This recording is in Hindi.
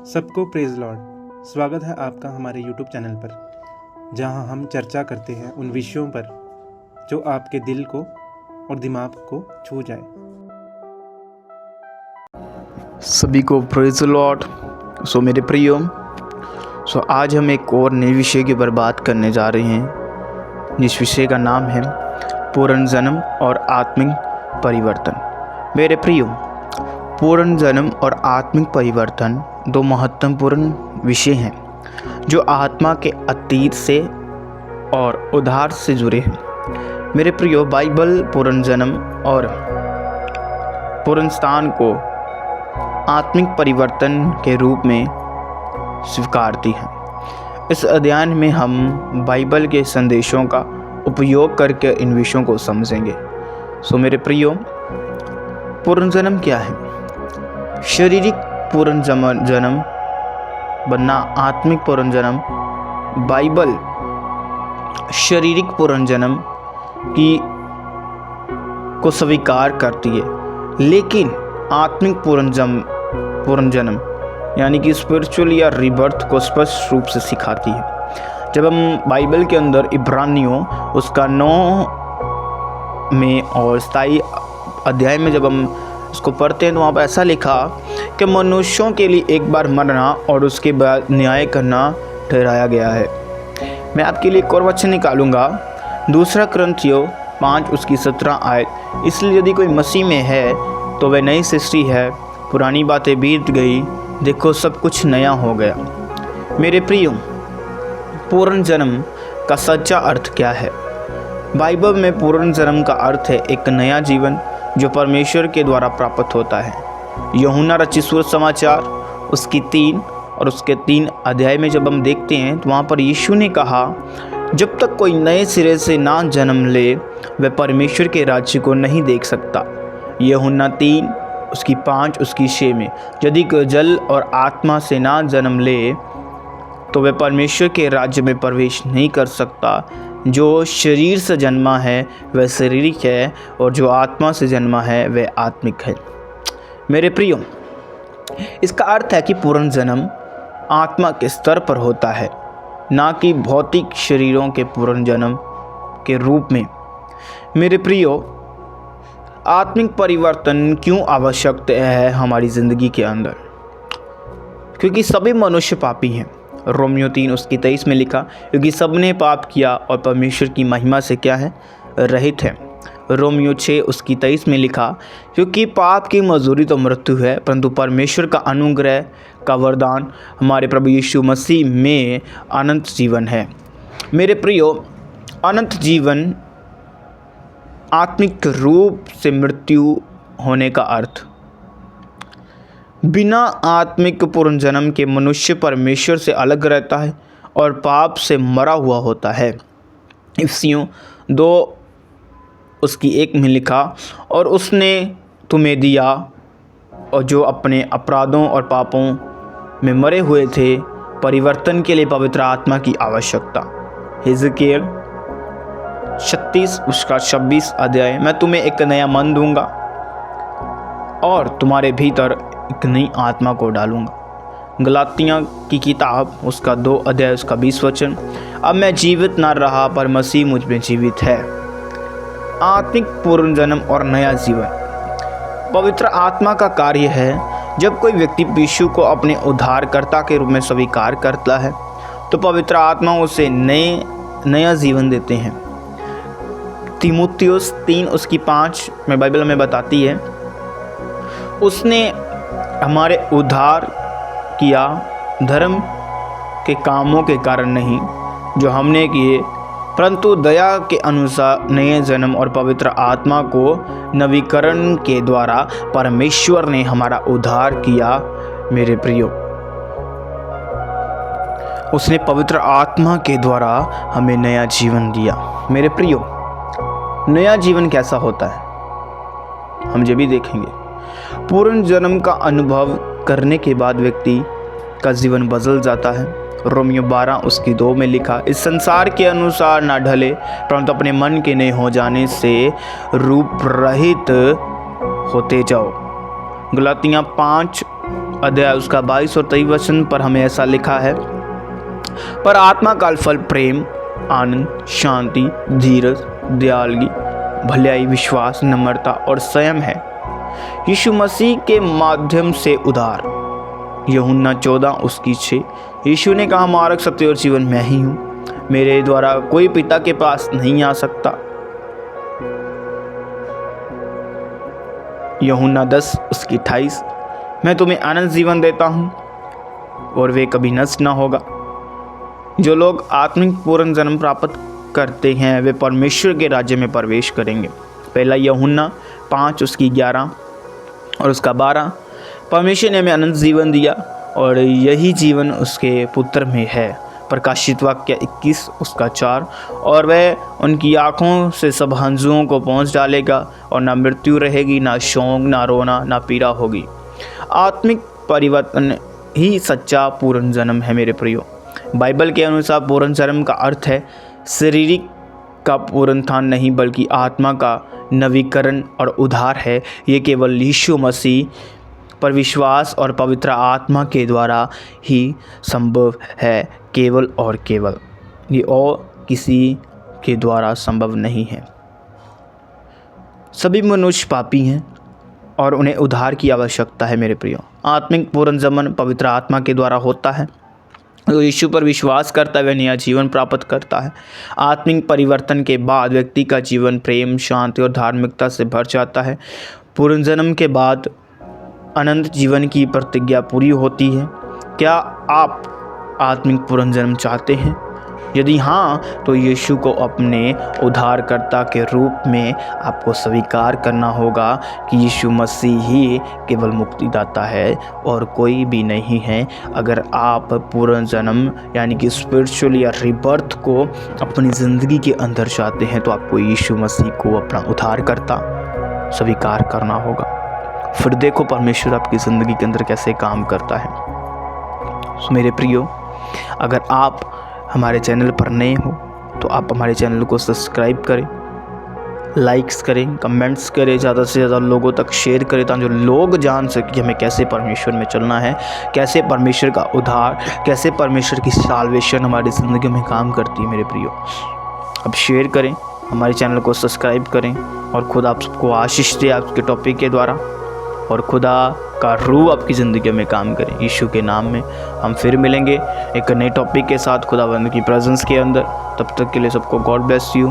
सबको प्रेज लॉर्ड। स्वागत है आपका हमारे यूट्यूब चैनल पर, जहां हम चर्चा करते हैं उन विषयों पर जो आपके दिल को और दिमाग को छू जाए। सभी को प्रेज लॉर्ड। मेरे प्रियो, आज हम एक और नए विषय के ऊपर बात करने जा रहे हैं, जिस विषय का नाम है पुनर्जन्म और आत्मिक परिवर्तन। मेरे प्रियो, पुनर्जन्म और आत्मिक परिवर्तन दो महत्वपूर्ण विषय हैं जो आत्मा के अतीत से और उद्धार से जुड़े हैं। मेरे प्रियो, बाइबल पुनर्जन्म और पुनरुत्थान को आत्मिक परिवर्तन के रूप में स्वीकारती है। इस अध्ययन में हम बाइबल के संदेशों का उपयोग करके इन विषयों को समझेंगे। मेरे प्रियो, पुनर्जन्म क्या है? शारीरिक पुनर्जन्म बनना, आत्मिक पुनर्जन्म। बाइबल शारीरिक पुनर्जन्म को स्वीकार करती है, लेकिन आत्मिक पुनर्जन्म यानी कि स्पिरिचुअल या रिबर्थ को स्पष्ट रूप से सिखाती है। जब हम बाइबल के अंदर इब्रानियों उसका 9 में और 27 अध्याय में जब हम उसको पढ़ते हैं तो वहाँ पर ऐसा लिखा कि मनुष्यों के लिए एक बार मरना और उसके बाद न्याय करना ठहराया गया है। मैं आपके लिए एक और वचन निकालूंगा, 2 कुरिन्थियों 5 उसकी 17 आयत। इसलिए यदि कोई मसीह में है तो वह नई सृष्टि है, पुरानी बातें बीत गई, देखो सब कुछ नया हो गया। मेरे प्रियो, पुनर्जन्म का सच्चा अर्थ क्या है? बाइबल में पुनर्जन्म का अर्थ है एक नया जीवन जो परमेश्वर के द्वारा प्राप्त होता है। यूहन्ना रचित सुसमाचार उसकी 3 और उसके 3 अध्याय में जब हम देखते हैं तो वहाँ पर यीशु ने कहा, जब तक कोई नए सिरे से ना जन्म ले वह परमेश्वर के राज्य को नहीं देख सकता। यूहन्ना 3 उसकी 5 उसकी 6 में, यदि कोई जल और आत्मा से ना जन्म ले तो वह परमेश्वर के राज्य में प्रवेश नहीं कर सकता। जो शरीर से जन्मा है वह शारीरिक है और जो आत्मा से जन्मा है वह आत्मिक है। मेरे प्रियो, इसका अर्थ है कि पुनर्जन्म आत्मा के स्तर पर होता है, ना कि भौतिक शरीरों के पुनर्जन्म के रूप में। मेरे प्रियो, आत्मिक परिवर्तन क्यों आवश्यक है हमारी ज़िंदगी के अंदर? क्योंकि सभी मनुष्य पापी हैं। रोमियो 3 उसकी 23 में लिखा, क्योंकि सबने पाप किया और परमेश्वर की महिमा से क्या है? रहित है। रोमियो 6 उसकी 23 में लिखा, क्योंकि पाप की मजदूरी तो मृत्यु है, परंतु परमेश्वर का अनुग्रह का वरदान हमारे प्रभु यीशु मसीह में अनंत जीवन है। मेरे प्रियो, अनंत जीवन आत्मिक रूप से मृत्यु होने का अर्थ। बिना आत्मिक पुनर्जन्म के मनुष्य परमेश्वर से अलग रहता है और पाप से मरा हुआ होता है। इफिसियों 2 उसकी 1 में लिखा, और उसने तुम्हें दिया और जो अपने अपराधों और पापों में मरे हुए थे परिवर्तन के लिए पवित्र आत्मा की आवश्यकता। हिजकियेल 36 उसका 26 अध्याय, मैं तुम्हें एक नया मन दूंगा और तुम्हारे भीतर एक नई आत्मा को डालूंगा। गलातियाँ की किताब उसका 2 अध्याय उसका 20 वचन, अब मैं जीवित ना रहा पर मसीह मुझ में जीवित है। आत्मिक पुनर्जन्म और नया जीवन पवित्र आत्मा का कार्य है। जब कोई व्यक्ति यीशु को अपने उद्धारकर्ता के रूप में स्वीकार करता है तो पवित्र आत्मा उसे नया जीवन देते हैं। तीमुथियुस 3 उसकी 5 में बाइबल में बताती है, उसने हमारे उद्धार किया धर्म के कामों के कारण नहीं जो हमने किए, परंतु दया के अनुसार नए जन्म और पवित्र आत्मा को नवीकरण के द्वारा परमेश्वर ने हमारा उद्धार किया। मेरे प्रियो, उसने पवित्र आत्मा के द्वारा हमें नया जीवन दिया। मेरे प्रियो, नया जीवन कैसा होता है हम ये भी देखेंगे। पुनर्जन्म का अनुभव करने के बाद व्यक्ति का जीवन बदल जाता है। रोमियो 12 उसकी 2 में लिखा, इस संसार के अनुसार ना ढले परंतु अपने मन के नए हो जाने से रूप रहित होते जाओ। गलातियाँ 5 अध्याय उसका 22 और 23 वचन पर हमें ऐसा लिखा है, पर आत्मा का फल प्रेम, आनंद, शांति, धीरज, दयालुगी, भलाई, विश्वास, नम्रता और संयम है। यीशु मसीह के माध्यम से उद्धार। यूहन्ना 14 उसकी 6। यीशु ने कहा, मार्ग, सत्य और जीवन मैं ही हूँ, मेरे द्वारा कोई पिता के पास नहीं आ सकता। यूहन्ना 10 उसकी 28। मैं तुम्हें अनंत जीवन देता हूँ और वे कभी नष्ट ना होगा। जो लोग आत्मिक पूर्ण जन्म प्राप्त करते हैं वे परमेश्वर के राज्य में प्रवेश करेंगे। पहला यूहन्ना 5 उसकी 11 और उसका 12। परमेश्वर ने हमें अनंत जीवन दिया और यही जीवन उसके पुत्र में है। प्रकाशित वाक्य 21 उसका 4। और वह उनकी आँखों से सब हंजुओं को पोंछ डालेगा और ना मृत्यु रहेगी, ना शोक, ना रोना, ना पीड़ा होगी। आत्मिक परिवर्तन ही सच्चा पूर्ण जन्म है मेरे प्रियो। बाइबल के अनुसार पूर्ण जन्म का अर्थ है शारीरिक का पुनरुत्थान नहीं, बल्कि आत्मा का नवीकरण और उद्धार है। ये केवल यीशु मसीह पर विश्वास और पवित्र आत्मा के द्वारा ही संभव है, केवल और केवल। ये और किसी के द्वारा संभव नहीं है। सभी मनुष्य पापी हैं और उन्हें उद्धार की आवश्यकता है मेरे प्रियो। आत्मिक पूर्ण जन्म पवित्र आत्मा के द्वारा होता है। जो यीशु पर विश्वास करता है वह नया जीवन प्राप्त करता है। आत्मिक परिवर्तन के बाद व्यक्ति का जीवन प्रेम, शांति और धार्मिकता से भर जाता है। पूर्ण जन्म के बाद अनंत जीवन की प्रतिज्ञा पूरी होती है। क्या आप आत्मिक पूर्ण जन्म चाहते हैं? यदि हाँ, तो यीशु को अपने उद्धारकर्ता के रूप में आपको स्वीकार करना होगा कि यीशु मसीह ही केवल मुक्तिदाता है और कोई भी नहीं है। अगर आप पूर्ण जन्म यानी कि स्पिरिचुअल या रिबर्थ को अपनी ज़िंदगी के अंदर चाहते हैं तो आपको यीशु मसीह को अपना उद्धारकर्ता स्वीकार करना होगा। फिर देखो परमेश्वर आपकी ज़िंदगी के अंदर कैसे काम करता है। मेरे प्रियो, अगर आप हमारे चैनल पर नए हो तो आप हमारे चैनल को सब्सक्राइब करें, लाइक्स करें, कमेंट्स करें, ज़्यादा से ज़्यादा लोगों तक शेयर करें ताकि जो लोग जान सकें कि हमें कैसे परमेश्वर में चलना है, कैसे परमेश्वर का उद्धार, कैसे परमेश्वर की साल्वेशन हमारी ज़िंदगी में काम करती है। मेरे प्रियो, अब शेयर करें, हमारे चैनल को सब्सक्राइब करें और खुद आप सबको आशीष दे आपके टॉपिक के द्वारा और खुदा का रूह आपकी ज़िंदगी में काम करें। यीशु के नाम में हम फिर मिलेंगे एक नए टॉपिक के साथ खुदावंद की प्रेजेंस के अंदर। तब तक के लिए सबको गॉड ब्लेस यू।